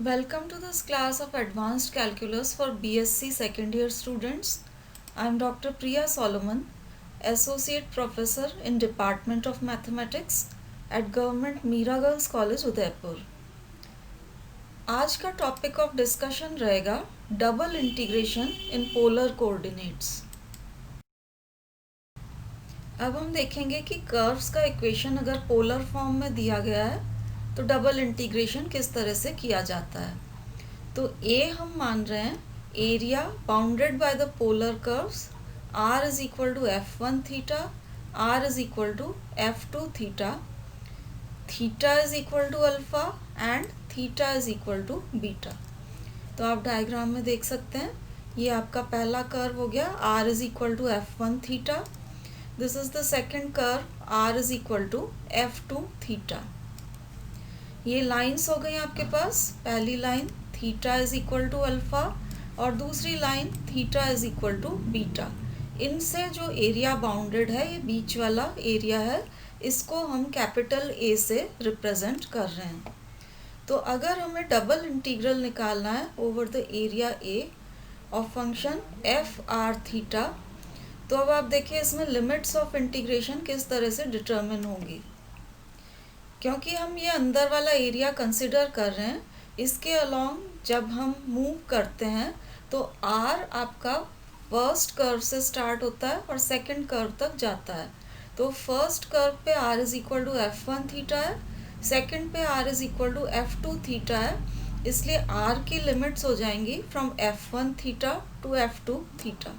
Welcome to this class of Advanced Calculus for BSc second year students. I am Dr. Priya Solomon, Associate Professor in Department of Mathematics at Government Mira Girls College, Udaipur. आज का topic of discussion रहेगा double integration in polar coordinates. अब हम देखेंगे कि curves का equation अगर polar form में दिया गया है तो डबल इंटीग्रेशन किस तरह से किया जाता है। तो ए हम मान रहे हैं area bounded by the polar curves r is equal to f1 theta, r is equal to f2 theta, theta is equal to alpha and theta is equal to beta. तो आप डायग्राम में देख सकते हैं ये आपका पहला कर्व हो गया r is equal to f1 theta. This is the second curve r is equal to f2 theta. ये लाइंस हो गई आपके पास, पहली line theta is equal to alpha और दूसरी line theta is equal to beta. इनसे जो एरिया बाउंडेड है, ये बीच वाला एरिया है, इसको हम कैपिटल ए से रिप्रेजेंट कर रहे हैं। तो अगर हमें डबल इंटीग्रल निकालना है over the area A of function F R theta, तो अब आप देखिए इसमें लिमिट्स ऑफ इंटीग्रेशन किस तरह से डिटरमिन होंगी। क्योंकि हम ये अंदर वाला एरिया कंसिडर कर रहे हैं, इसके अलोंग जब हम मूव करते हैं तो आर आपका फर्स्ट कर्व से स्टार्ट होता है और सेकंड कर्व तक जाता है। तो फर्स्ट कर्व पे r is equal to f1 theta है, सेकंड पे r is equal to f2 theta है, इसलिए आर की लिमिट्स हो जाएंगी from f1 theta two f2 theta.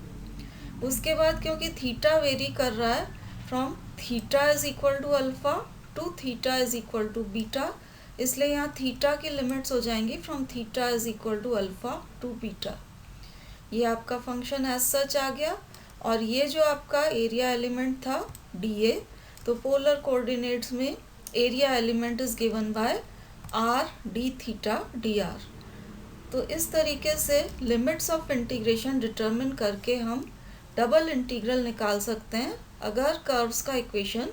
उसके बाद क्योंकि थीटा वेरी कर रहा है from theta is equal to alpha to theta is equal to beta, इसलिए यहाँ थीटा की लिमिट्स हो जाएंगी from theta is equal to alpha to beta. ये आपका फंक्शन एज सच आ गया। और ये जो आपका एरिया एलिमेंट था डी ए, तो पोलर कोऑर्डिनेट्स में area element is given bye are D theta D are. तो इस तरीके से लिमिट्स ऑफ इंटीग्रेशन डिटरमिन करके हम डबल इंटीग्रल निकाल सकते हैं अगर कर्व्स का इक्वेशन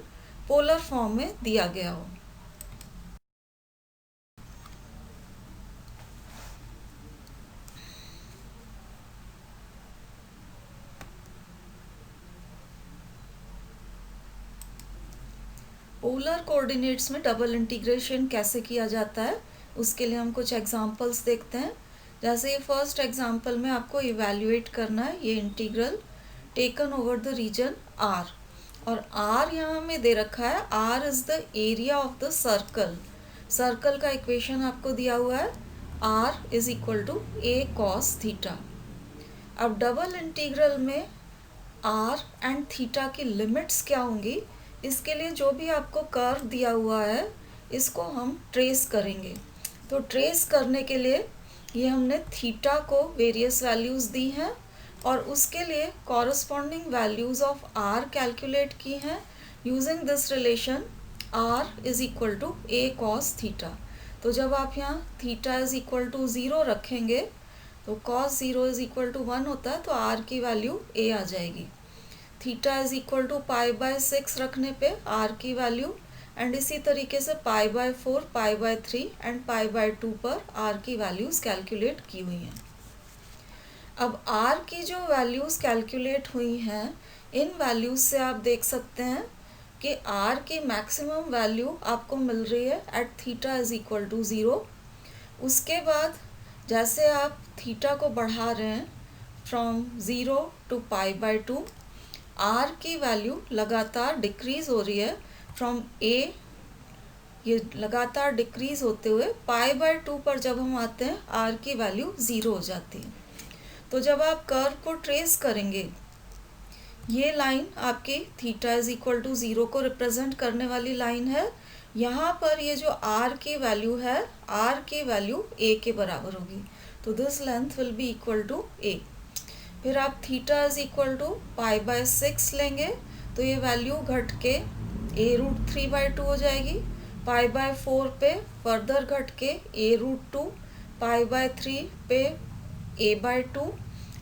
पोलर फॉर्म में दिया गया हो। पोलर कोऑर्डिनेट्स में डबल इंटीग्रेशन कैसे किया जाता है, उसके लिए हम कुछ एग्जांपल्स देखते हैं। जैसे ये फर्स्ट एग्जांपल में आपको इवैल्यूएट करना है ये integral taken over the region r, और आर यहाँ में दे रखा है r is the area of the circle. Circle का इक्वेशन आपको दिया हुआ है r is equal to a cos theta. अब डबल इंटीग्रल में आर एंड थीटा की लिमिट्स क्या होंगी, इसके लिए जो भी आपको कर्व दिया हुआ है इसको हम ट्रेस करेंगे। तो ट्रेस करने के लिए ये हमने थीटा को वेरियस वैल्यूज़ दी हैं और उसके लिए corresponding values of r calculate की हैं using this relation r is equal to a cos theta. तो जब आप यहाँ थीटा इज इक्वल टू 0 रखेंगे तो कॉस 0 इज इक्वल टू 1 होता है, तो आर की वैल्यू ए आ जाएगी। Theta is equal to pi by 6 रखने पे आर की वैल्यू, एंड इसी तरीके से पाई by 4, pi by 3 and pi by 2 पर आर की वैल्यूज़ कैलकुलेट की हुई हैं। अब आर की जो वैल्यूज़ कैलकुलेट हुई हैं, इन वैल्यूज़ से आप देख सकते हैं कि आर की मैक्सिमम वैल्यू आपको मिल रही है at theta is equal to 0। उसके बाद जैसे आप थीटा को बढ़ा रहे हैं from 0 to pi by 2, r की वैल्यू लगातार डिक्रीज़ हो रही है फ्रॉम ए, ये लगातार डिक्रीज़ होते हुए पाई बाय 2 पर जब हम आते हैं आर की वैल्यू 0 हो जाती है। तो जब आप कर्व को ट्रेस करेंगे, ये लाइन आपकी थीटा इज इक्वल टू 0 को रिप्रेजेंट करने वाली लाइन है। यहाँ पर ये जो आर की वैल्यू है, आर की वैल्यू ए के बराबर होगी, तो this length will be equal to A. फिर आप theta is equal to pi by 6 लेंगे तो ये वैल्यू घट के ए रूट 3 बाई 2 हो जाएगी। पाई बाय 4 पे फर्दर घट के ए रूट 2, पाई बाय 3 पे ए बाय 2,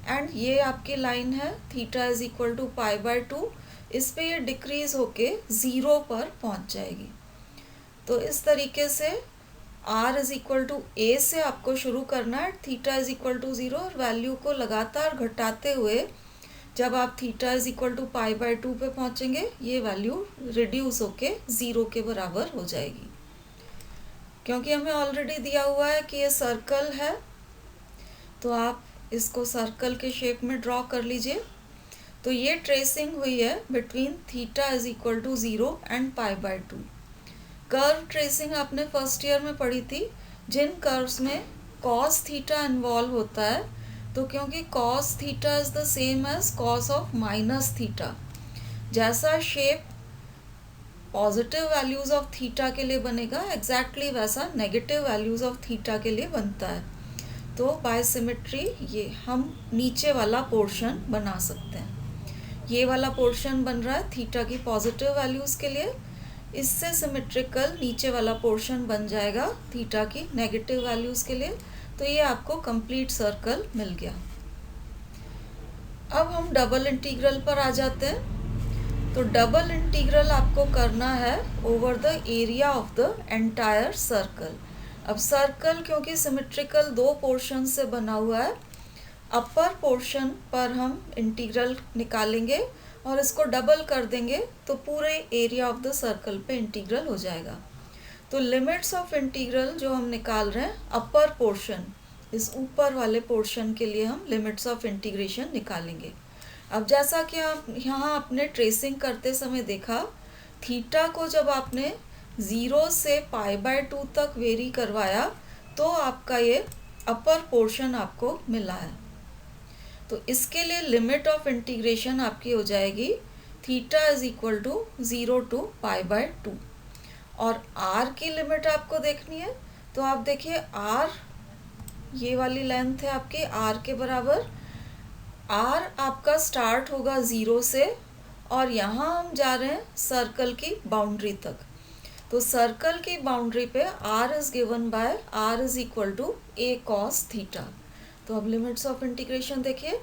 एंड ये आपकी लाइन है theta is equal to pi by 2, इस पे ये डिक्रीज होके 0 पर पहुंच जाएगी। तो इस तरीके से r is equal to a से आपको शुरू करना है, थीटा इज इक्वल टू 0, और वैल्यू को लगातार घटाते हुए जब आप थीटा इज इक्वल टू π/2 पे पहुंचेंगे ये वैल्यू रिड्यूस होके 0 के बराबर हो जाएगी। क्योंकि हमें ऑलरेडी दिया हुआ है कि ये सर्कल है, तो आप इसको सर्कल के शेप में ड्रॉ कर लीजिए। तो ये ट्रेसिंग हुई है between theta is equal to 0 and π/2। Curve tracing आपने फर्स्ट ईयर में पढ़ी थी, जिन कर्व्स में कॉस थीटा इन्वॉल्व होता है, तो क्योंकि cos theta is the same as cos of minus theta, जैसा shape positive values of theta के लिए बनेगा एग्जैक्टली वैसा नेगेटिव वैल्यूज ऑफ थीटा के लिए बनता है। तो बाय सिमेट्री ये हम नीचे वाला पोर्शन बना सकते हैं। ये वाला पोर्शन बन रहा है थीटा की पॉजिटिव वैल्यूज के लिए, इससे सिमेट्रिकल नीचे वाला पोर्शन बन जाएगा थीटा की नेगेटिव वैल्यूज के लिए। तो ये आपको कंप्लीट सर्कल मिल गया। अब हम डबल इंटीग्रल पर आ जाते हैं। तो डबल इंटीग्रल आपको करना है over the area of the entire circle. अब सर्कल क्योंकि सिमेट्रिकल दो पोर्शन से बना हुआ है, अपर पोर्शन पर हम इंटीग्रल निकालेंगे और इसको डबल कर देंगे तो पूरे एरिया ऑफ द सर्कल पे इंटीग्रल हो जाएगा। तो लिमिट्स ऑफ इंटीग्रल जो हम निकाल रहे हैं अपर पोर्शन, इस ऊपर वाले पोर्शन के लिए हम लिमिट्स ऑफ इंटीग्रेशन निकालेंगे। अब जैसा कि आप यहाँ अपने ट्रेसिंग करते समय देखा, थीटा को जब आपने 0 से π/2 तक वेरी करवाया तो आपका ये अपर पोर्शन आपको मिला है। तो इसके लिए लिमिट ऑफ इंटीग्रेशन आपकी हो जाएगी theta is equal to 0 to π/2। और r की लिमिट आपको देखनी है, तो आप देखिए r ये वाली लेंथ है आपकी r के बराबर। r आपका स्टार्ट होगा 0 से और यहाँ हम जा रहे हैं सर्कल की बाउंड्री तक। तो सर्कल की बाउंड्री पे r is given by r is equal to a cos theta. तो अब लिमिट्स ऑफ इंटीग्रेशन देखिए,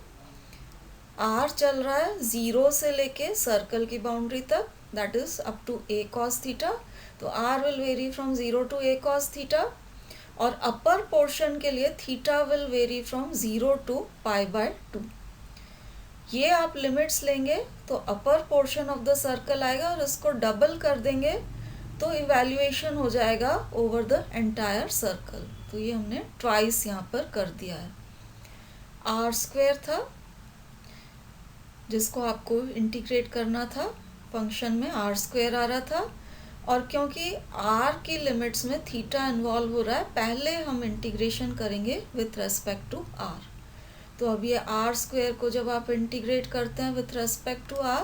r चल रहा है 0 से लेके सर्कल की बाउंड्री तक, that is up to a cos theta. तो r will vary from 0 to a cos theta, और अपर पोर्शन के लिए theta will vary from 0 to π/2। ये आप लिमिट्स लेंगे तो upper portion of the circle आएगा और इसको डबल कर देंगे तो इवैल्यूएशन हो जाएगा ओवर द एंटायर सर्कल। तो ये हमने ट्वाइस यहाँ पर कर दिया है। r² था जिसको आपको इंटीग्रेट करना था, फंक्शन में r² आ रहा था, और क्योंकि r की लिमिट्स में थीटा इन्वॉल्व हो रहा है, पहले हम इंटीग्रेशन करेंगे विथ रेस्पेक्ट टू r। तो अब ये r² को जब आप इंटीग्रेट करते हैं with respect to r,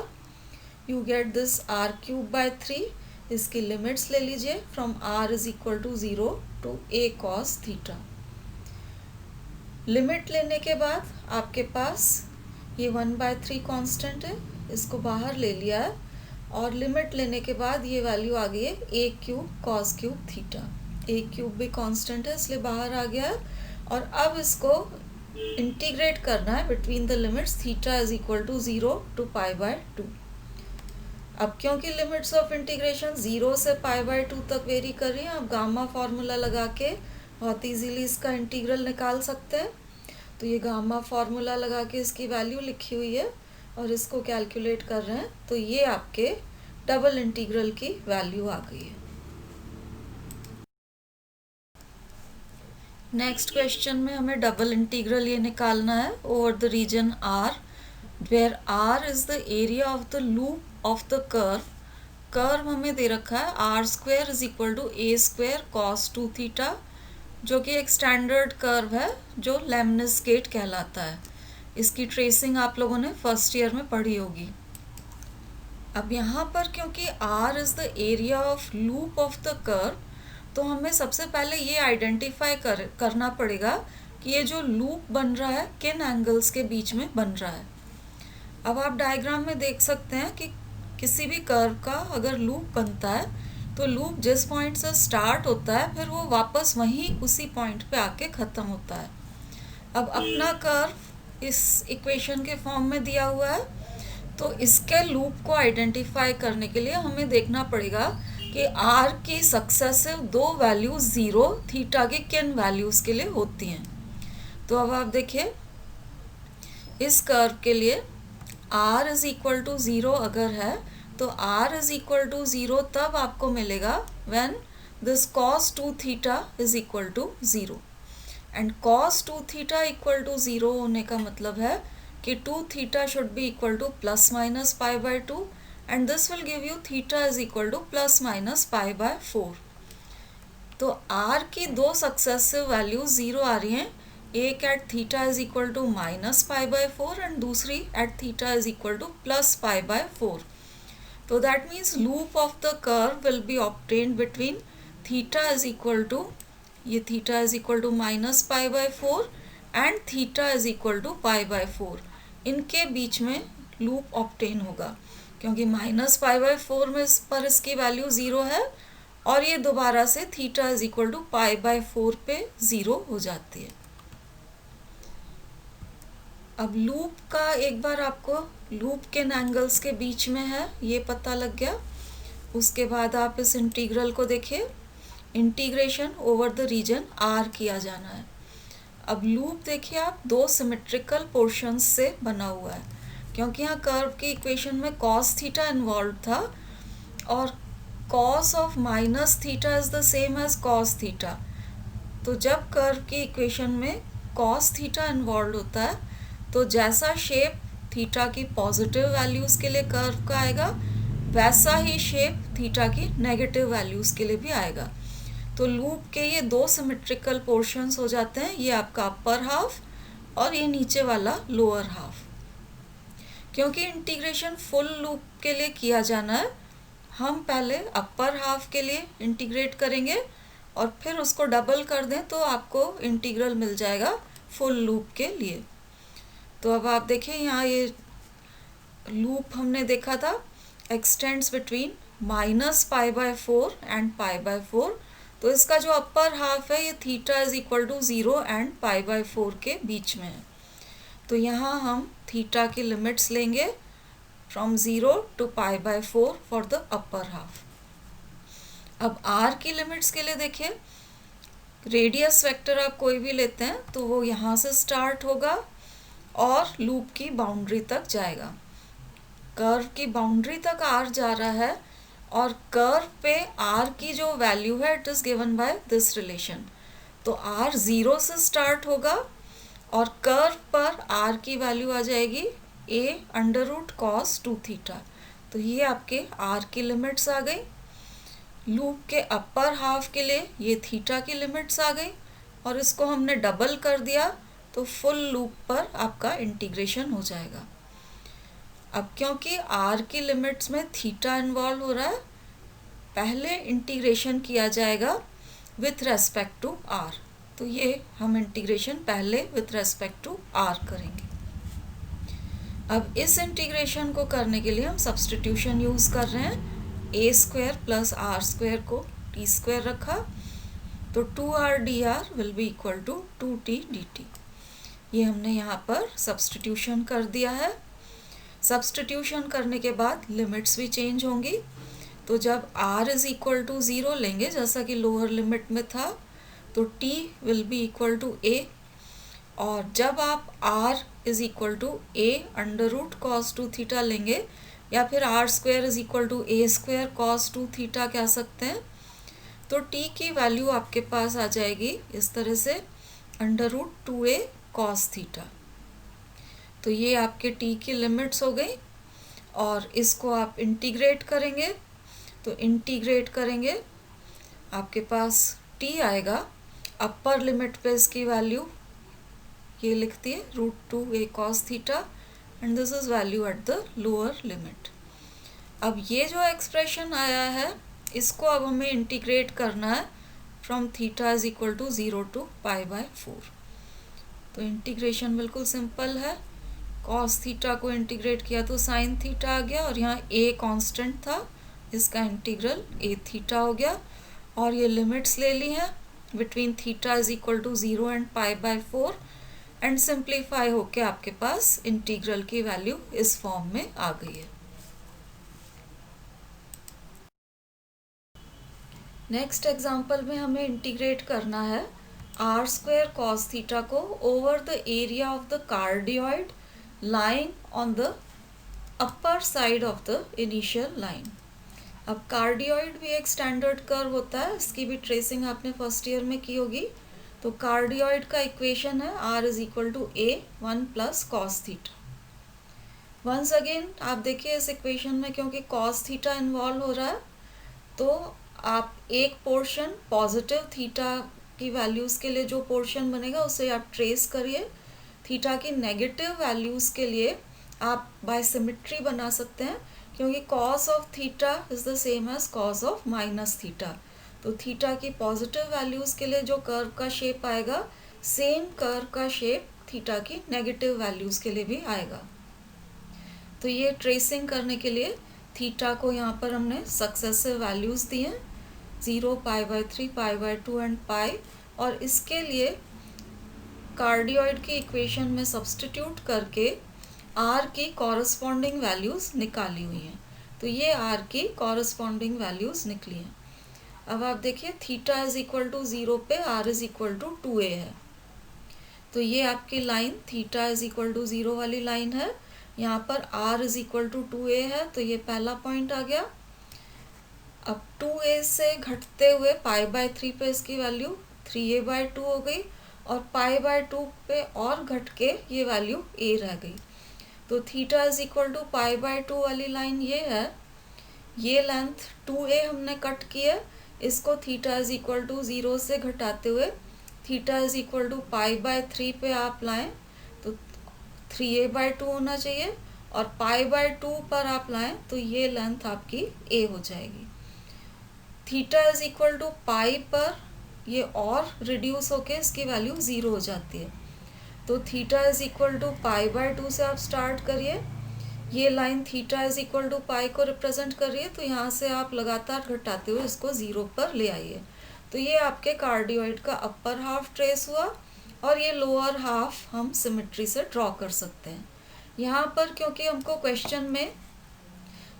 you get this r³/3। इसकी लिमिट्स ले लीजिए from r is equal to 0 to a cos theta. Limit लेने के बाद आपके पास ये 1/3 कांस्टेंट है, इसको बाहर ले लिया है, और लिमिट लेने के बाद ये वैल्यू आ गई है a³ cos³ थीटा। a³ भी कांस्टेंट है इसलिए बाहर आ गया है। और अब इसको इंटीग्रेट करना है between the limits theta is equal to 0 to π/2। अब क्योंकि लिमिट्स ऑफ इंटीग्रेशन 0 से π/2 तक वेरी कर रही हैं, आप गामा फार्मूला लगा के बहुत इजीली इसका इंटीग्रल निकाल सकते हैं। तो ये गामा फार्मूला लगा के इसकी वैल्यू लिखी हुई है और इसको कैलकुलेट कर रहे हैं, तो ये आपके डबल इंटीग्रल की वैल्यू आ गई है। नेक्स्ट क्वेश्चन में हमें डबल इंटीग्रल ये निकालना है over the region R, where R is the area of the loop of the curve. Curve हमें दे रखा है r² is equal to a² cos2 theta, जो कि एक स्टैंडर्ड कर्व है जो लेमनिस्केट कहलाता है। इसकी ट्रेसिंग आप लोगों ने फर्स्ट ईयर में पढ़ी होगी। अब यहाँ पर क्योंकि r is the area of loop of the curve, तो हमें सबसे पहले ये आइडेंटिफाई करना पड़ेगा कि ये जो लूप बन रहा है किन एंगल्स के बीच में बन रहा है। अब आप डायग्राम में देख सकते हैं कि किसी भी कर्व का अगर लूप बनता है तो लूप जिस पॉइंट से स्टार्ट होता है फिर वो वापस वहीं उसी पॉइंट पे आके ख़त्म होता है। अब अपना कर्व इस इक्वेशन के फॉर्म में दिया हुआ है, तो इसके लूप को आइडेंटिफाई करने के लिए हमें देखना पड़ेगा कि कि आर की सक्सेसिव दो वैल्यूज ज़ीरो थीटा के किन वैल्यूज़ के लिए होती हैं। तो अब आप देखिए इस कर्व के लिए r is equal to zero अगर है तो r is equal to zero तब आपको मिलेगा when this cos 2 theta is equal to zero. And cos 2 theta equal to zero होने का मतलब है कि 2 theta should be equal to plus minus pi by 2 and this will give you theta is equal to plus minus pi by 4। तो r की दो successive value zero आ रही हैं, एक at theta is equal to minus pi by 4 and दूसरी at theta is equal to plus pi by 4। तो that means loop of the curve will be obtained between theta is equal to ये theta is equal to minus pi by 4 and theta is equal to pi by 4। इनके बीच में loop obtain होगा क्योंकि minus pi by 4 में पर इसकी value zero है और ये दोबारा से theta is equal to pi by 4 पे ज़ीरो हो जाती है। अब लूप का एक बार आपको लूप किन एंगल्स के बीच में है ये पता लग गया। उसके बाद आप इस इंटीग्रल को देखिए, integration over the region r किया जाना है। अब लूप देखिए आप दो सिमेट्रिकल पोर्शंस से बना हुआ है क्योंकि यहाँ कर्व की इक्वेशन में cos थीटा इन्वॉल्व था और cos of minus theta is the same as cos theta. तो जब कर्व की इक्वेशन में cos थीटा इन्वॉल्व होता है तो जैसा शेप थीटा की पॉजिटिव वैल्यूज़ के लिए कर्व का आएगा वैसा ही शेप थीटा की नेगेटिव वैल्यूज़ के लिए भी आएगा। तो लूप के ये दो सिमेट्रिकल पोर्शंस हो जाते हैं, ये आपका अपर हाफ और ये नीचे वाला लोअर हाफ। क्योंकि इंटीग्रेशन फुल लूप के लिए किया जाना है, हम पहले अपर हाफ के लिए इंटीग्रेट करेंगे और फिर उसको डबल कर दें तो आपको इंटीग्रल मिल जाएगा फुल लूप के लिए। तो अब आप देखिए यहाँ ये लूप हमने देखा था extends between minus pi by 4 and pi by 4। तो इसका जो अपर हाफ है ये theta is equal to zero and pi by 4 के बीच में है। तो यहाँ हम थीटा की लिमिट्स लेंगे from zero to pi by 4 for the upper half. अब आर की लिमिट्स के लिए देखिए रेडियस वेक्टर आप कोई भी लेते हैं तो वो यहाँ से स्टार्ट होगा और लूप की बाउंड्री तक जाएगा। कर्व की बाउंड्री तक आर जा रहा है और कर्व पे आर की जो वैल्यू है it is given by this relation. तो आर ज़ीरो से स्टार्ट होगा और कर्व पर आर की वैल्यू आ जाएगी a under root cos 2 theta. तो ये आपके आर की लिमिट्स आ गई। लूप के अपर हाफ के लिए ये थीटा की लिमिट्स आ गई और इसको हमने डबल कर दिया तो फुल लूप पर आपका इंटीग्रेशन हो जाएगा। अब क्योंकि आर की लिमिट्स में थीटा इन्वॉल्व हो रहा है, पहले इंटीग्रेशन किया जाएगा विथ रेस्पेक्ट टू आर। तो ये हम इंटीग्रेशन पहले विथ रेस्पेक्ट टू आर करेंगे। अब इस इंटीग्रेशन को करने के लिए हम सब्स्टिट्यूशन यूज़ कर रहे हैं। A square plus r square को टी स्क्वायर रखा तो 2r dr will be equal to 2t dt। ये हमने यहाँ पर सब्स्टिट्यूशन कर दिया है। सब्स्टिट्यूशन करने के बाद लिमिट्स भी चेंज होंगी। तो जब r is equal to zero लेंगे जैसा कि लोअर लिमिट में था तो t will be equal to a और जब आप r is equal to a under root cos 2 theta लेंगे या फिर r square is equal to a square cos 2 theta कह सकते हैं तो t की वैल्यू आपके पास आ जाएगी इस तरह से under root 2a cos theta. तो ये आपके t की लिमिट्स हो गई और इसको आप इंटीग्रेट करेंगे तो इंटीग्रेट करेंगे आपके पास t आएगा। अपर लिमिट पे इसकी वैल्यू ये लिखती है √2a cos theta and this is value at the lower limit. अब ये जो एक्सप्रेशन आया है इसको अब हमें इंटीग्रेट करना है from theta is equal to zero to pi by 4। तो इंटीग्रेशन बिल्कुल सिंपल है। cos थीटा को इंटीग्रेट किया तो sin थीटा आ गया और यहाँ a कांस्टेंट था, इसका इंटीग्रल a थीटा हो गया और ये लिमिट्स ले ली हैं between theta is equal to zero and pi by 4 and simplify होके आपके पास इंटीग्रल की वैल्यू इस फॉर्म में आ गई है। नेक्स्ट एग्जांपल में हमें इंटीग्रेट करना है आर स्क्वायर कॉस थीटा को over the area of the cardioid lying on the upper side of the initial line. अब कार्डियोइड भी एक स्टैंडर्ड कर्व होता है, इसकी भी ट्रेसिंग आपने फर्स्ट ईयर में की होगी। तो कार्डियोइड का इक्वेशन है r is equal to a 1 plus cos theta. Once again आप देखिए इस इक्वेशन में क्योंकि कॉस थीटा इन्वॉल्व हो रहा है, तो आप एक पोर्शन पॉजिटिव थीटा की वैल्यूज़ के लिए जो पोर्शन बनेगा उसे आप ट्रेस करिए। थीटा की नेगेटिव वैल्यूज़ के लिए आप बाय सिमेट्री बना सकते हैं, क्योंकि cos of theta is the same as cos of minus theta. तो थीटा की पॉजिटिव वैल्यूज़ के लिए जो कर्व का शेप आएगा, सेम कर्व का शेप थीटा की नेगेटिव वैल्यूज़ के लिए भी आएगा। तो ये ट्रेसिंग करने के लिए थीटा को यहाँ पर हमने सक्सेसिव वैल्यूज़ दी हैं 0, π/3, π/2 एंड पाई, और इसके लिए कार्डियोइड की इक्वेशन में सब्स्टिट्यूट करके आर की कॉरस्पॉन्डिंग वैल्यूज़ निकाली हुई हैं। तो ये आर की कॉरस्पॉन्डिंग वैल्यूज़ निकली हैं। अब आप देखिए थीटा इज इक्वल टू 0 पे r is equal to 2a है। तो ये आपकी line theta is equal to 0 वाली लाइन है, यहाँ पर r is equal to 2a है, तो ये पहला पॉइंट आ गया। अब 2a से घटते हुए π/3 पे इसकी वैल्यू 3a/2 हो गई, और π/2 पे और घट के ये वैल्यू a रह गई। तो थीटा इज इक्वल टू π/2 वाली लाइन ये है, ये लेंथ 2a हमने कट की है, इसको थीटा इज इक्वल टू 0 से घटाते हुए थीटा इज इक्वल टू π/3 पे आप लाएं तो 3a/2 होना चाहिए, और π/2 पर आप लाएं तो ये लेंथ आपकी a हो जाएगी। थीटा इज इक्वल टू पाई पर ये और रिड्यूस होके इसकी वैल्यू 0 हो जाती है। तो थीटा इज इक्वल टू π/2 से आप स्टार्ट करिए, ये line theta is equal to pi को रिप्रेजेंट करिए, तो यहाँ से आप लगातार घटाते हुए इसको 0 पर ले आइए। तो ये आपके कार्डियोइड का अपर हाफ ट्रेस हुआ, और ये लोअर हाफ हम सिमेट्री से ड्रॉ कर सकते हैं। यहाँ पर क्योंकि हमको क्वेश्चन में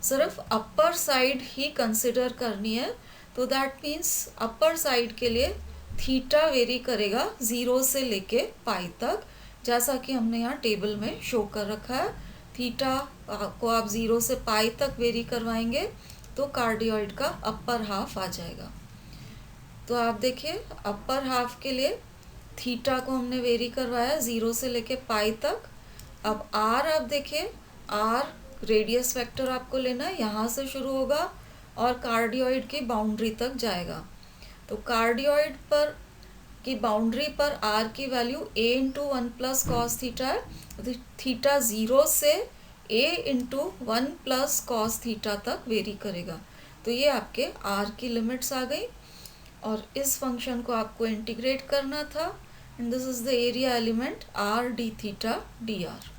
सिर्फ अपर साइड ही कंसिडर करनी है, तो दैट मीन्स अपर साइड के लिए थीटा वेरी करेगा 0 से लेके पाई तक, जैसा कि हमने यहाँ टेबल में शो कर रखा है। थीटा को आप 0 से पाई तक वेरी करवाएंगे तो कार्डियोइड का अपर हाफ आ जाएगा। तो आप देखिए अपर हाफ के लिए थीटा को हमने वेरी करवाया 0 से लेके पाई तक। अब आर आप देखिए, आर रेडियस वेक्टर आपको लेना है, यहाँ से शुरू होगा और कार्डियोइड की बाउंड्री तक जाएगा। तो कार्डियोइड पर की बाउंड्री पर आर की value a into 1 plus cos theta है, तो थीटा 0 से a into 1 plus cos theta तक वेरी करेगा। तो ये आपके आर की लिमिट्स आ गई, और इस फंक्शन को आपको इंटीग्रेट करना था, and this is the area element are D theta D are.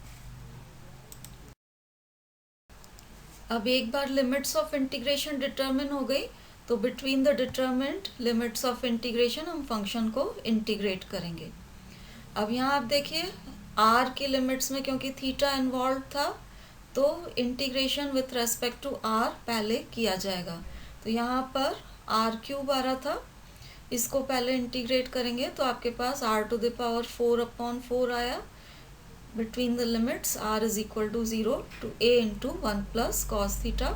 अब एक बार लिमिट्स ऑफ इंटीग्रेशन डिटरमिन हो गई, तो between the determined limits of integration हम फंक्शन को इंटीग्रेट करेंगे। अब यहाँ आप देखिए आर की लिमिट्स में क्योंकि थीटा इन्वॉल्व था, तो integration with respect to r पहले किया जाएगा। तो यहाँ पर आर क्यूब आ रहा था, इसको पहले इंटीग्रेट करेंगे तो आपके पास r⁴/4 आया between the limits r is equal to 0 to a into 1 plus cos theta।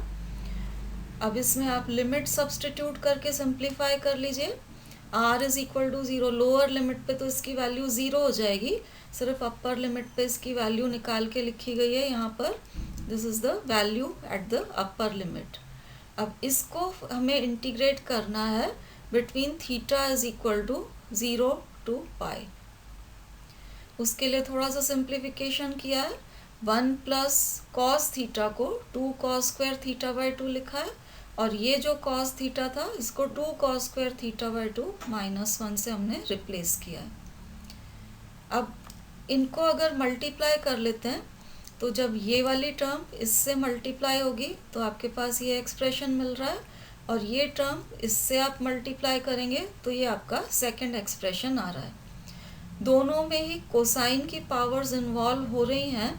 अब इसमें आप लिमिट सब्सटीट्यूट करके सिंप्लीफाई कर लीजिए। r is equal to 0, lower limit पे तो इसकी वैल्यू 0 हो जाएगी, सिर्फ अपर लिमिट पे इसकी वैल्यू निकाल के लिखी गई है यहाँ पर, this is the value at the upper limit. अब इसको हमें इंटीग्रेट करना है between theta is equal to 0 to pi. उसके लिए थोड़ा सा सिंप्लीफिकेशन किया है, 1 प्लस कॉस थीटा को 2 कॉस स्क्वायर थीटा बाई 2 लिखा है, और ये जो कॉस थीटा था इसको 2 कॉस स्क्वायर थीटा बाई 2 -1 से हमने रिप्लेस किया है। अब इनको अगर मल्टीप्लाई कर लेते हैं तो जब ये वाली टर्म इससे मल्टीप्लाई होगी तो आपके पास ये एक्सप्रेशन मिल रहा है, और ये टर्म इससे आप मल्टीप्लाई करेंगे तो ये आपका सेकंड एक्सप्रेशन आ रहा है। दोनों में ही कोसाइन की पावर्स इन्वॉल्व हो रही हैं,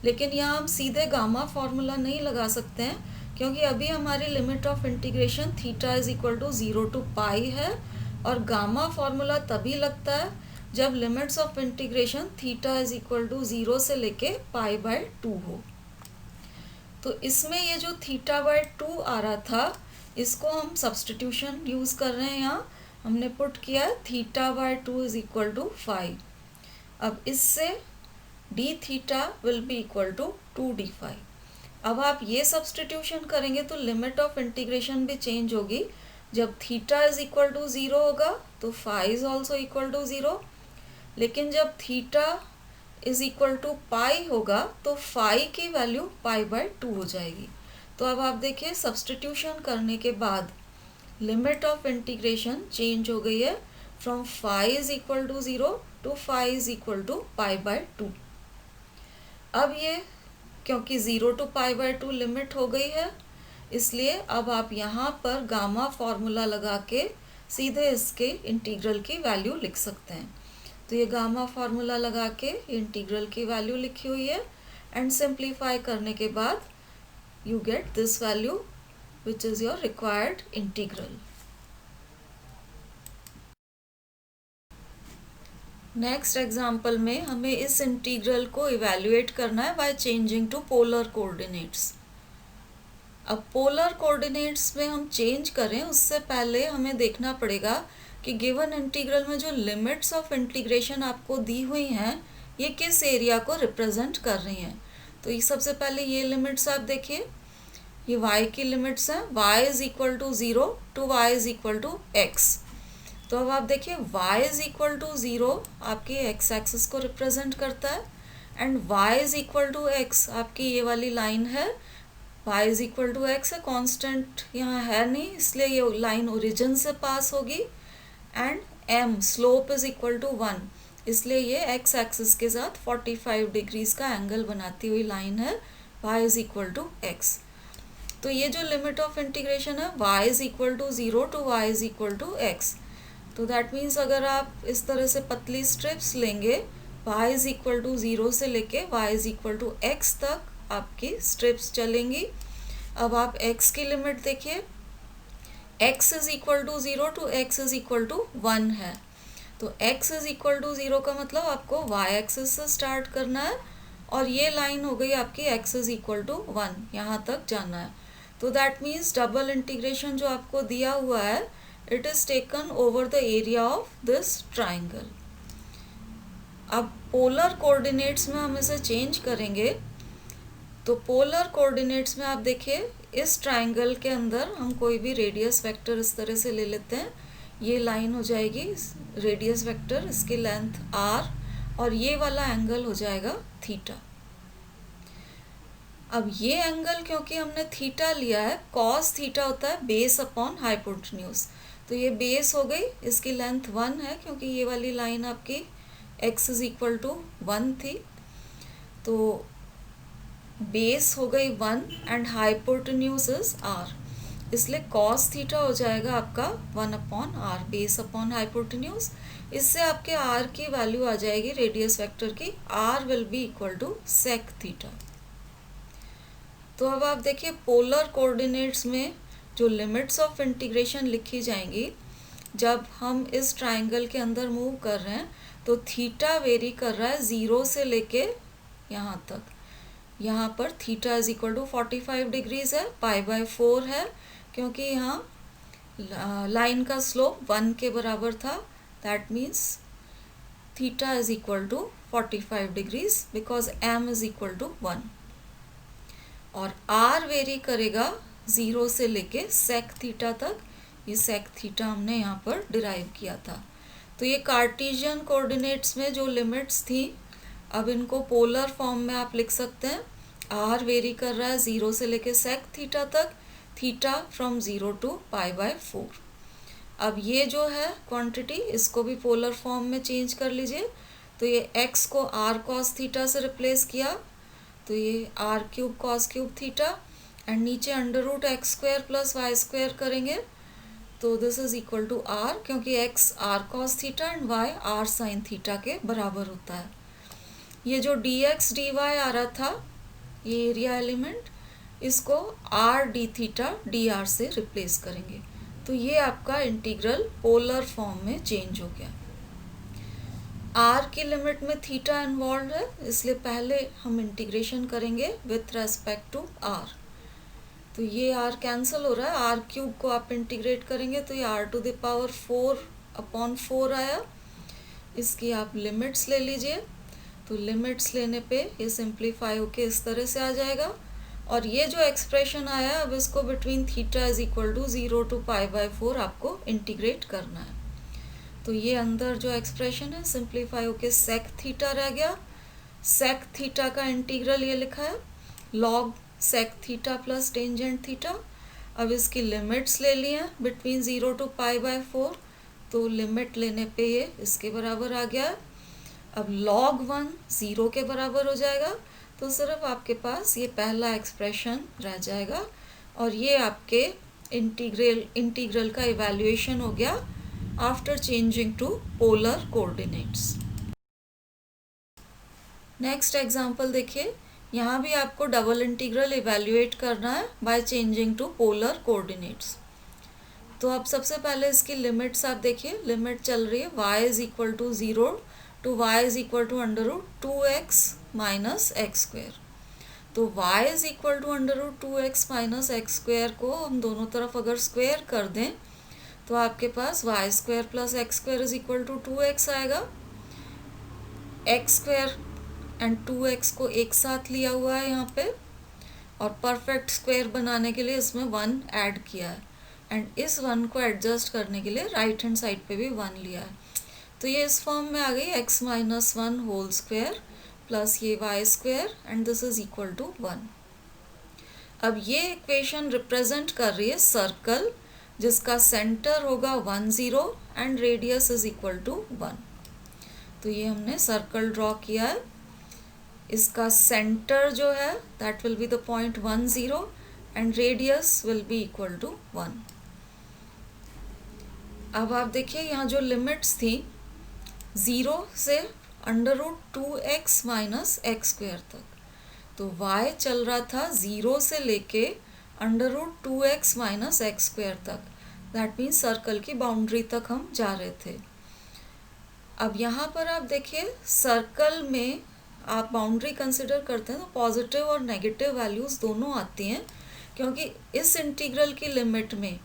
लेकिन यहाँ हम सीधे गामा फॉर्मूला नहीं लगा सकते हैं क्योंकि अभी हमारी limit of integration theta is equal to 0 to pi है, और गामा फॉर्मूला तभी लगता है जब limits of integration theta is equal to 0 से लेके पाई बाय 2 हो। तो इसमें ये जो थीटा बाय 2 आ रहा था, इसको हम सब्सटीट्यूशन यूज़ कर रहे हैं। यहाँ हमने पुट किया है theta by 2 is equal to 5। अब इससे d theta will be equal to 2d5। अब आप ये सब्सटीट्यूशन करेंगे तो लिमिट ऑफ इंटीग्रेशन भी चेंज होगी। जब थीटा इज इक्वल टू 0 होगा तो phi is also equal to 0, लेकिन जब theta is equal to pi होगा तो फाई की वैल्यू पाई बाय 2 हो जाएगी। तो अब आप देखिए सब्सटीट्यूशन करने के बाद लिमिट ऑफ इंटीग्रेशन चेंज हो गई है from phi is equal to 0 to phi is equal to pi by 2। अब ये क्योंकि 0 टू पाई बाय 2 लिमिट हो गई है, इसलिए अब आप यहाँ पर गामा फॉर्मूला लगा के सीधे इसके इंटीग्रल की वैल्यू लिख सकते हैं। तो ये गामा फॉर्मूला लगा के इंटीग्रल की वैल्यू लिखी हुई है, एंड सिंप्लीफाई करने के बाद you get this value which is your required integral. Next example में हमें इस इंटीग्रल को इवेल्युएट करना है by changing to polar coordinates. अब पोलर कोऑर्डिनेट्स में हम चेंज करें उससे पहले हमें देखना पड़ेगा कि गिवन इंटीग्रल में जो लिमिट्स ऑफ इंटीग्रेशन आपको दी हुई हैं ये किस एरिया को रिप्रेजेंट कर रही हैं। तो ये सबसे पहले ये लिमिट्स आप देखिए, ये y की लिमिट्स हैं, y is equal to 0 to y is equal to x। तो अब आप देखिए y इज इक्वल टू 0 आपकी x एक्सिस को रिप्रेजेंट करता है, and y is equal to x आपकी ये वाली लाइन है, y is equal to x है, कांस्टेंट यहाँ है नहीं इसलिए ये लाइन ओरिजिन से पास होगी, and m slope is equal to 1 इसलिए ये x एक्सिस के साथ 45 डिग्रीज का एंगल बनाती हुई लाइन है y is equal to x। तो ये जो लिमिट ऑफ इंटीग्रेशन है y is equal to 0 to y is equal to x। तो दैट मीन्स अगर आप इस तरह से पतली स्ट्रिप्स लेंगे y इज इक्वल टू 0 से लेके y is equal to x तक आपकी स्ट्रिप्स चलेंगी। अब आप x की लिमिट देखिए, x is equal to 0 to x is equal to 1 है। तो x इज इक्वल टू 0 का मतलब आपको y एक्सिस से स्टार्ट करना है, और ये लाइन हो गई आपकी x इज इक्वल टू 1, यहाँ तक जाना है। तो दैट मीन्स डबल इंटीग्रेशन जो आपको दिया हुआ है it is taken over the area of this triangle. अब पोलर कोऑर्डिनेट्स में हम इसे चेंज करेंगे। तो पोलर कोऑर्डिनेट्स में आप देखिए इस ट्राइंगल के अंदर हम कोई भी रेडियस वेक्टर इस तरह से ले लेते हैं, ये लाइन हो जाएगी रेडियस वेक्टर, इसकी लेंथ r, और ये वाला एंगल हो जाएगा थीटा। अब ये एंगल क्योंकि हमने थीटा लिया है, कॉस थीटा होता है बेस अपॉन हाइपोटेन्यूज, तो ये बेस हो गई, इसकी लेंथ 1 है क्योंकि ये वाली लाइन आपकी x इज इक्वल टू 1 थी, तो बेस हो गई 1 एंड हाइपोटेन्यूज इज r, इसलिए कॉस थीटा हो जाएगा आपका 1 upon r, base upon hypotenuse. इससे आपके r की वैल्यू आ जाएगी रेडियस वेक्टर की, r will be equal to sec theta. तो अब आप देखिए पोलर कोऑर्डिनेट्स में जो लिमिट्स ऑफ इंटीग्रेशन लिखी जाएंगी, जब हम इस ट्राइंगल के अंदर मूव कर रहे हैं तो थीटा वेरी कर रहा है 0 से लेके यहाँ तक। यहाँ पर theta is equal to 45 degrees है, पाई बाय 4 है क्योंकि यहाँ लाइन का स्लोप 1 के बराबर था, that means theta is equal to 45 degrees because m is equal to 1, और r वेरी करेगा 0 से लेके सेक थीटा तक। ये सेक थीटा हमने यहाँ पर डिराइव किया था। तो ये कार्टेशियन कोऑर्डिनेट्स में जो लिमिट्स थी, अब इनको पोलर फॉर्म में आप लिख सकते हैं। r वेरी कर रहा है 0 से लेके सेक थीटा तक, theta from 0 to pi by 4। अब ये जो है क्वांटिटी, इसको भी पोलर फॉर्म में चेंज कर लीजिए। तो ये x को r cos थीटा से रिप्लेस किया, तो ये r cube cos cube theta, and नीचे under root X square plus Y square करेंगे, तो this is equal to r, क्योंकि x r cos theta and y r sin theta के बराबर होता है। ये जो dx dy आ रहा था, ये एरिया एलिमेंट, इसको are D theta D R से रिप्लेस करेंगे। तो ये आपका इंटीग्रल पोलर फॉर्म में चेंज हो गया। आर की लिमिट में थीटा इन्वॉल्व है, इसलिए पहले हम इंटीग्रेशन करेंगे विथ रेस्पेक्ट टू आर। तो ये आर कैंसिल हो रहा है, आर क्यूब को आप इंटीग्रेट करेंगे तो ये आर टू द पावर 4/4 आया। इसकी आप लिमिट्स ले लीजिए। तो लिमिट्स लेने पे ये सिंप्लीफाई होके इस तरह से आ जाएगा। और ये जो एक्सप्रेशन आया है, अब इसको between theta is equal to 0 to π/4 आपको इंटीग्रेट करना है। तो ये अंदर जो एक्सप्रेशन है सिंप्लीफाई होके सेक थीटा रह गया। सेक थीटा का इंटीग्रल ये लिखा है log sec theta plus tangent theta. अब इसकी लिमिट्स ले लिए हैं बिटवीन 0 to π/4। तो लिमिट लेने पे ये इसके बराबर आ गया। अब log 1 0 के बराबर हो जाएगा। तो सिर्फ आपके पास ये पहला एक्सप्रेशन रह जाएगा और ये आपके इंटीग्रल का इवैल्यूएशन हो गया after changing to polar coordinates. Next example देखिए, यहाँ भी आपको डबल इंटीग्रल इवैल्यूएट करना है by changing to polar coordinates. तो अब सबसे पहले इसकी लिमिट्स आप देखिए। लिमिट चल रही है y is equal to 0 to y is equal to √2x minus x square. तो y is equal to √2x minus x square को हम दोनों तरफ अगर स्क्वेयर कर दें तो आपके पास Y square plus X square is equal to 2x आएगा। एक्स स्क्वेयर एंड 2x को एक साथ लिया हुआ है यहाँ पे और परफेक्ट स्क्वेयर बनाने के लिए इसमें 1 ऐड किया है एंड इस 1 को एडजस्ट करने के लिए राइट हैंड साइड पे भी 1 लिया है। तो ये इस फॉर्म में आ गई x minus 1 whole square plus ये Y square and this is equal to 1। अब ये इक्वेशन रिप्रेजेंट कर रही है सर्कल जिसका सेंटर होगा 1 0 and radius is equal to 1। तो ये हमने सर्कल ड्रॉ किया है। इसका सेंटर जो है that will be the point 1 0 and radius will be equal to 1। अब आप देखिए यहाँ जो लिमिट्स थी 0 से √2x माइनस एक्स स्क्वेयर तक, तो y चल रहा था 0 से लेके √2x माइनस एक्स स्क्वेयर तक। दैट मीन्स सर्कल की बाउंड्री तक हम जा रहे थे। अब यहाँ पर आप देखिए सर्कल में आप बाउंड्री कंसिडर करते हैं तो पॉजिटिव और नेगेटिव वैल्यूज़ दोनों आती हैं, क्योंकि इस इंटीग्रल की लिमिट में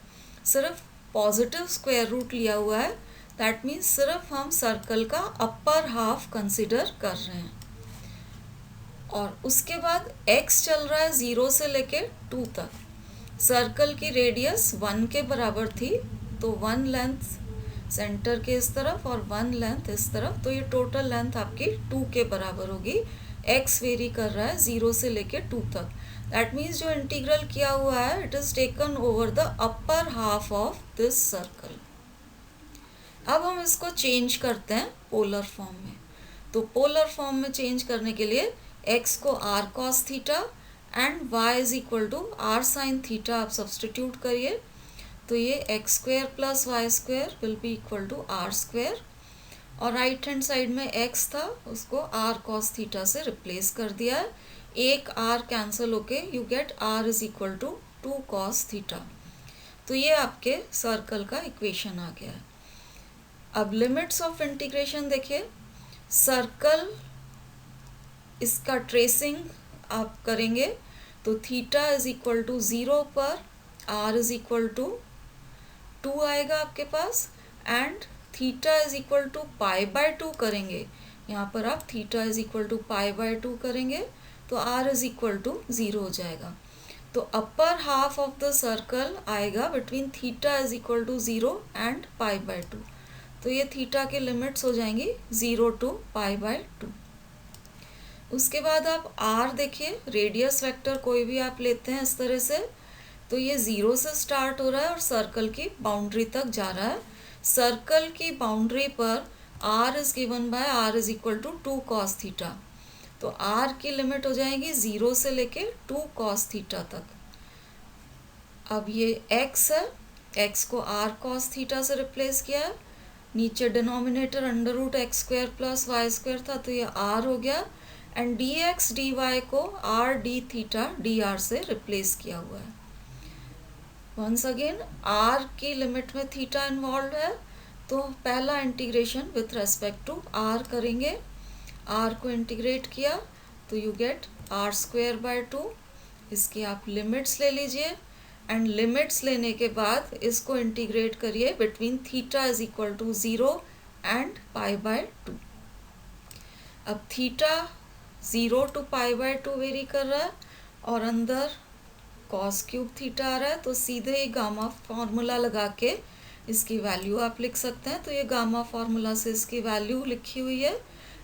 सिर्फ पॉजिटिव स्क्वायर रूट लिया हुआ है। दैट मीन्स सिर्फ हम सर्कल का अपर हाफ कंसिडर कर रहे हैं। और उसके बाद x चल रहा है 0 से लेके 2 तक। सर्कल की रेडियस 1 के बराबर थी, तो 1 लेंथ सेंटर के इस तरफ और 1 लेंथ इस तरफ, तो ये टोटल लेंथ आपकी 2 के बराबर होगी। x वेरी कर रहा है 0 से लेके 2 तक। दैट मीन्स जो इंटीग्रल किया हुआ है it is taken over the upper half of this circle. अब हम इसको चेंज करते हैं पोलर फॉर्म में। तो पोलर फॉर्म में चेंज करने के लिए x को r cos theta and y is equal to r sin theta आप सब्सटीट्यूट करिए। तो ये x square plus Y square will be equal to r square और राइट हैंड साइड में x था उसको r cos थीटा से रिप्लेस कर दिया है। एक r कैंसिल होके you get r is equal to 2 cos theta. तो ये आपके सर्कल का इक्वेशन आ गया है। अब लिमिट्स ऑफ इंटीग्रेशन देखिए। सर्कल इसका ट्रेसिंग आप करेंगे तो थीटा इज इक्वल टू 0 पर r इज इक्वल टू 2 आएगा आपके पास and theta is equal to π/2 करेंगे। यहाँ पर आप थीटा इज इक्वल टू π/2 करेंगे तो r इज इक्वल टू 0 हो जाएगा। तो upper half of the circle आएगा between theta is equal to 0 and π/2। तो ये थीटा के लिमिट्स हो जाएंगी 0 to π/2। उसके बाद आप r देखिए, रेडियस वेक्टर कोई भी आप लेते हैं इस तरह से, तो ये 0 से स्टार्ट हो रहा है और सर्कल की बाउंड्री तक जा रहा है। सर्कल की बाउंड्री पर r is given by r is equal to 2 cos theta. तो r की लिमिट हो जाएगी 0 से लेके 2 cos थीटा तक। अब ये x है, x को r cos थीटा से रिप्लेस किया है। नीचे denominator √x² plus Y square था तो ये r हो गया and D X D Y को R D theta D R से रिप्लेस किया हुआ है। वंस अगेन आर की लिमिट में थीटा इन्वॉल्व है, तो पहला integration with respect to R करेंगे। आर को इंटीग्रेट किया तो you get R square by 2। इसकी आप लिमिट्स ले लीजिए एंड लिमिट्स लेने के बाद इसको इंटीग्रेट करिए between theta is equal to 0 and pi by 2। अब theta 0 to pi by 2 vary कर रहा है और अंदर कॉस क्यूब थीटा आ रहा है, तो सीधे ही गामा फॉर्मूला लगा के इसकी वैल्यू आप लिख सकते हैं। तो ये गामा फॉर्मूला से इसकी वैल्यू लिखी हुई है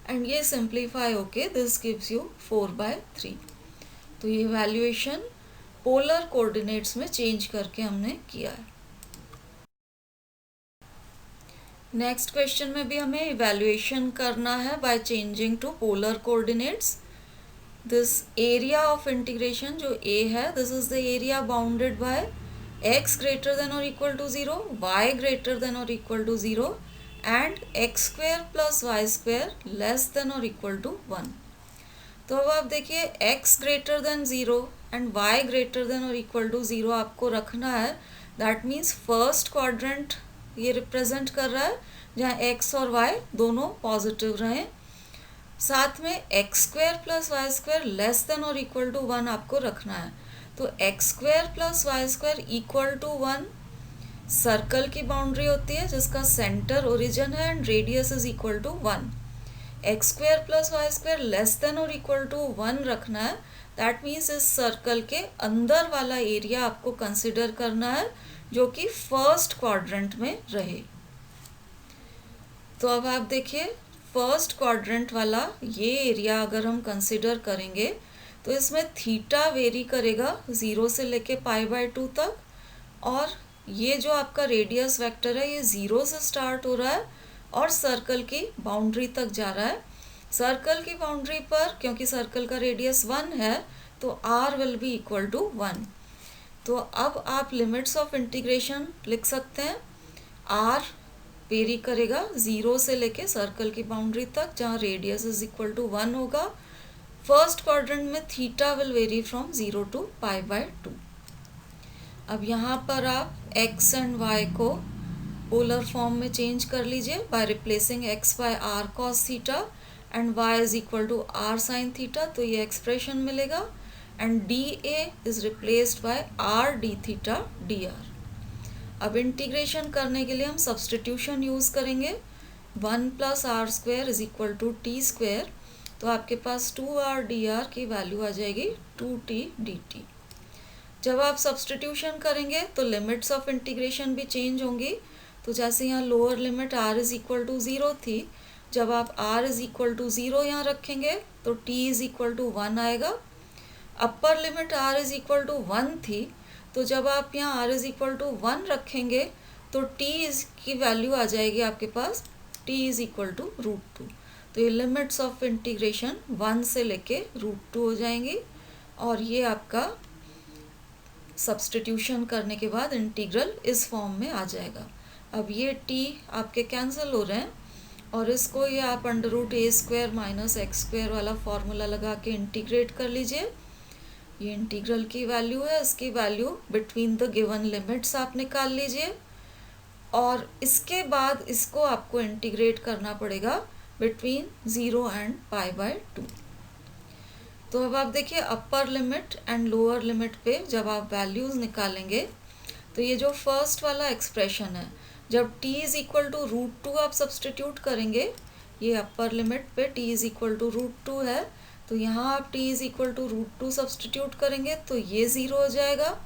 एंड ये सिंप्लीफाई होके दिस गिव्स यू 4/3। तो ये वैल्यूएशन पोलर कोऑर्डिनेट्स में चेंज करके हमने किया है। नेक्स्ट क्वेश्चन में भी हमें इवैल्यूएशन करना है by changing to polar coordinates. This area of integration जो a है, this is the area bounded by x greater than और equal to 0, y greater than और equal to 0 and x square plus Y square less than और equal to 1। तो अब आप देखिए x greater than 0 and y greater than और equal to 0 आपको रखना है। दैट मीन्स फर्स्ट क्वाड्रेंट ये रिप्रेजेंट कर रहा है जहाँ x और y दोनों पॉजिटिव रहें। साथ में x square plus Y square less than और इक्वल टू 1 आपको रखना है। तो x square plus Y square equal to 1 circle की बाउंड्री होती है जिसका सेंटर ओरिजिन है and radius is equal to 1। X square plus Y square less than और इक्वल टू 1 रखना है। दैट मीन्स इस सर्कल के अंदर वाला एरिया आपको कंसिडर करना है जो कि फर्स्ट क्वाड्रेंट में रहे। तो अब आप देखिए फर्स्ट क्वाड्रेंट वाला ये एरिया अगर हम कंसिडर करेंगे तो इसमें थीटा वेरी करेगा 0 से लेके पाई बाय 2 तक, और ये जो आपका रेडियस वेक्टर है ये 0 से स्टार्ट हो रहा है और सर्कल की बाउंड्री तक जा रहा है। सर्कल की बाउंड्री पर क्योंकि सर्कल का रेडियस 1 है तो r will be equal to 1। तो अब आप लिमिट्स ऑफ इंटीग्रेशन लिख सकते हैं। r वेरी करेगा 0 से लेके सर्कल की बाउंड्री तक जहाँ रेडियस इज इक्वल टू 1 होगा। फर्स्ट क्वाड्रेंट में theta will vary from 0 to pi by 2। अब यहाँ पर आप x एंड y को पोलर फॉर्म में चेंज कर लीजिए by replacing x by r cos theta and y is equal to r sin theta. तो ये एक्सप्रेशन मिलेगा and dA is replaced by r d theta dr। अब इंटीग्रेशन करने के लिए हम सब्सटीट्यूशन यूज़ करेंगे। 1 plus are square is equal to t square, तो आपके पास 2r dr की वैल्यू आ जाएगी 2t dt। जब आप सब्सटीट्यूशन करेंगे तो लिमिट्स ऑफ इंटीग्रेशन भी चेंज होंगी। तो जैसे यहाँ lower limit r is equal to 0 थी, जब आप r इज इक्वल टू 0 यहाँ रखेंगे तो t इज इक्वल टू 1 आएगा। Upper limit r is equal to 1 थी, तो जब आप यहाँ r इज इक्वल टू 1 रखेंगे तो t की वैल्यू आ जाएगी आपके पास t इज इक्वल टू √2। तो ये लिमिट्स ऑफ इंटीग्रेशन 1 से लेके √2 हो जाएंगी और ये आपका सब्सटीट्यूशन करने के बाद इंटीग्रल इस फॉर्म में आ जाएगा। अब ये t आपके कैंसिल हो रहे हैं और इसको ये आप √a² माइनस x² वाला फॉर्मूला लगा के इंटीग्रेट कर लीजिए। ये इंटीग्रल की वैल्यू है, इसकी value between the given limits आप निकाल लीजिए और इसके बाद इसको आपको इंटीग्रेट करना पड़ेगा बिटवीन 0 एंड पाई बाय 2। तो अब आप देखिए upper limit and lower limit पे जब आप वैल्यूज़ निकालेंगे तो ये जो फर्स्ट वाला एक्सप्रेशन है, जब t इज इक्वल टू √2 आप सब्सटीट्यूट करेंगे, ये अपर लिमिट पे t इज इक्वल टू √2 है, तो यहाँ आप t is equal to √2 substitute करेंगे तो ये 0 हो जाएगा।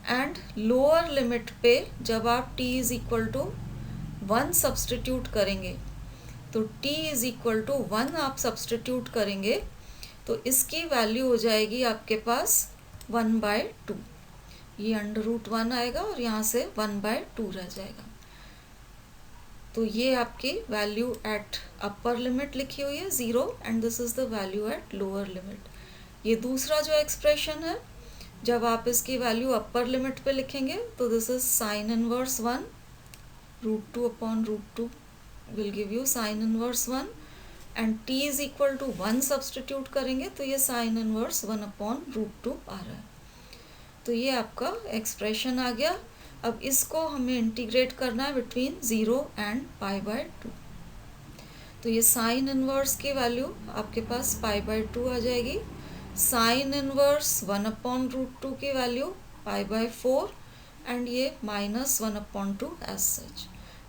एंड लोअर लिमिट पे जब आप t is equal to 1 substitute करेंगे तो t इज इक्वल टू 1 आप सब्सटीट्यूट करेंगे तो इसकी वैल्यू हो जाएगी आपके पास 1/2। ये √1 आएगा और यहाँ से 1/2 रह जाएगा। तो ये आपकी वैल्यू एट अपर लिमिट लिखी हुई है 0 and this is the value at lower limit. ये दूसरा जो एक्सप्रेशन है, जब आप इसकी वैल्यू अपर लिमिट पे लिखेंगे तो this is sine inverse 1, √2 upon √2 will give you sine inverse 1 and t is equal to 1 substitute करेंगे तो ये साइन इनवर्स 1/√2 आ रहा है। तो ये आपका एक्सप्रेशन आ गया। अब इसको हमें इंटीग्रेट करना है बिटवीन 0 एंड π/2। तो ये साइन इनवर्स की वैल्यू आपके पास π/2 आ जाएगी। साइन इनवर्स 1/√2 की वैल्यू π/4 एंड ये -1/2 एज सच।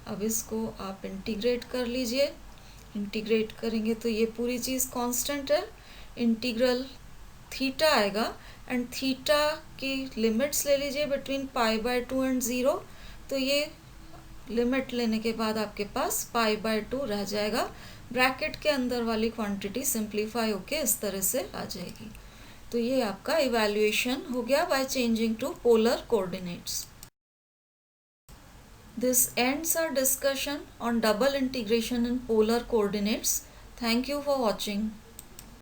अब इसको आप इंटीग्रेट कर लीजिए। इंटीग्रेट करेंगे तो ये पूरी चीज़ कांस्टेंट है। इंटीग्रल थीटा आएगा एंड थीटा की लिमिट्स ले लीजिए बिटवीन π/2 एंड 0। तो ये लिमिट लेने के बाद आपके पास π/2 रह जाएगा। ब्रैकेट के अंदर वाली क्वांटिटी सिंप्लीफाई होके इस तरह से आ जाएगी। तो ये आपका इवैल्यूएशन हो गया by changing to polar coordinates. This ends our discussion on double integration in polar coordinates. Thank you for watching.